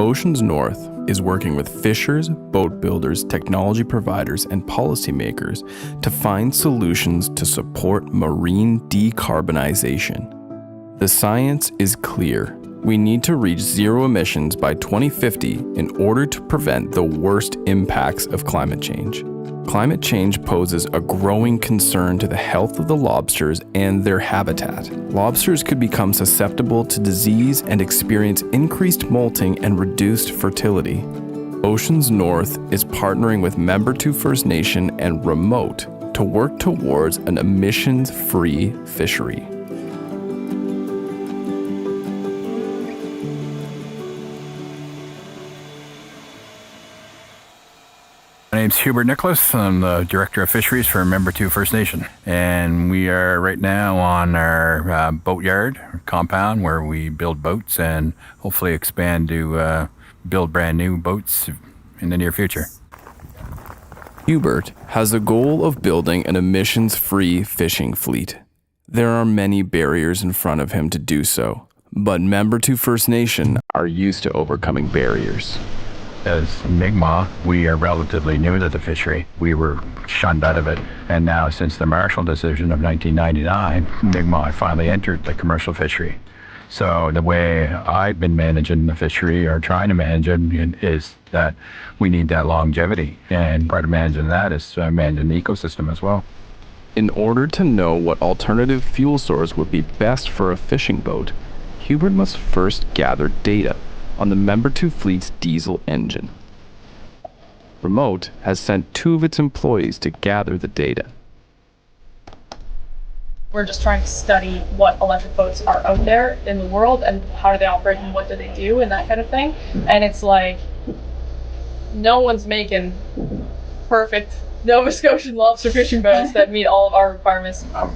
Oceans North is working with fishers, boat builders, technology providers, and policymakers to find solutions to support marine decarbonization. The science is clear. We need to reach zero emissions by 2050 in order to prevent the worst impacts of climate change. Climate change poses a growing concern to the health of the lobsters and their habitat. Lobsters could become susceptible to disease and experience increased molting and reduced fertility. Oceans North is partnering with Membertou First Nation and Remote to work towards an emissions-free fishery. My name's Hubert Nicholas. I'm the Director of Fisheries for Membertou First Nation. And we are right now on our boatyard compound where we build boats and hopefully expand to build brand new boats in the near future. Hubert has a goal of building an emissions-free fishing fleet. There are many barriers in front of him to do so, but Membertou First Nation are used to overcoming barriers. As Mi'kmaq, we are relatively new to the fishery. We were shunned out of it. And now, since the Marshall decision of 1999, Mi'kmaq finally entered the commercial fishery. So the way I've been managing the fishery, or trying to manage it, is that we need that longevity. And part of managing that is managing the ecosystem as well. In order to know what alternative fuel source would be best for a fishing boat, Hubert must first gather data on the Membertou fleet's diesel engine. Remote has sent 2 of its employees to gather the data. We're just trying to study what electric boats are out there in the world and how do they operate and what do they do and that kind of thing. And it's like, no one's making perfect Nova Scotian lobster fishing boats that meet all of our requirements. I'm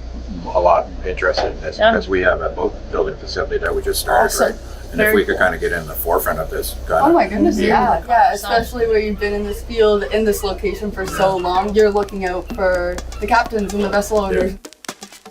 a lot interested in this because we have a boat building facility that we just started, Awesome. right? And if we could kind of get in the forefront of this kind Oh of... my goodness, yeah, especially where you've been in this field, in this location for so long, you're looking out for the captains and the vessel owners.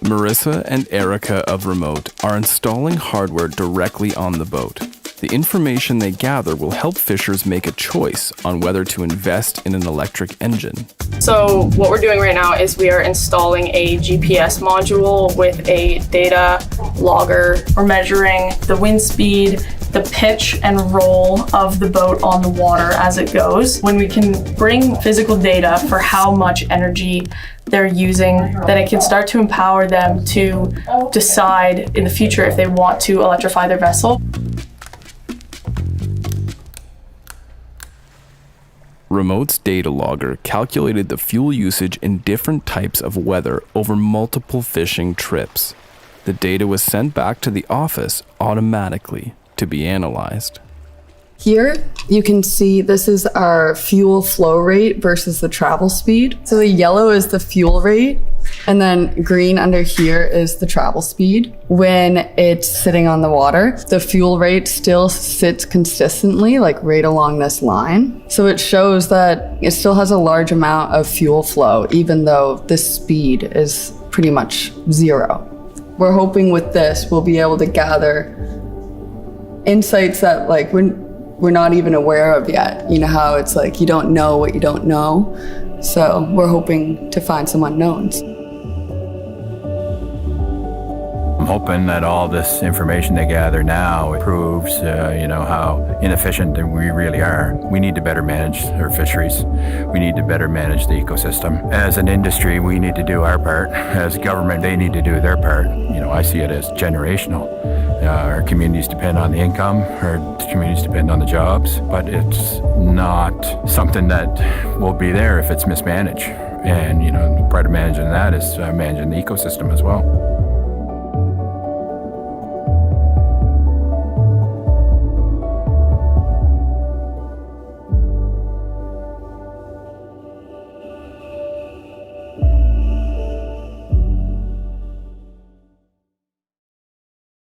Marissa and Erica of Remote are installing hardware directly on the boat. The information they gather will help fishers make a choice on whether to invest in an electric engine. So what we're doing right now is we are installing a GPS module with a data logger. We're measuring the wind speed, the pitch and roll of the boat on the water as it goes. When we can bring physical data for how much energy they're using, then it can start to empower them to decide in the future if they want to electrify their vessel. Remote's data logger calculated the fuel usage in different types of weather over multiple fishing trips. The data was sent back to the office automatically to be analyzed. Here, you can see this is our fuel flow rate versus the travel speed. So the yellow is the fuel rate, and then green under here is the travel speed. When it's sitting on the water, the fuel rate still sits consistently, like right along this line. So it shows that it still has a large amount of fuel flow, even though the speed is pretty much zero. We're hoping with this, we'll be able to gather insights that like we're not even aware of yet. You know how it's like you don't know what you don't know. So we're hoping to find some unknowns. I'm hoping that all this information they gather now proves, how inefficient we really are. We need to better manage our fisheries. We need to better manage the ecosystem. As an industry, we need to do our part. As government, they need to do their part. I see it as generational. Our communities depend on the income, our communities depend on the jobs, but it's not something that will be there if it's mismanaged. And, part of managing that is managing the ecosystem as well.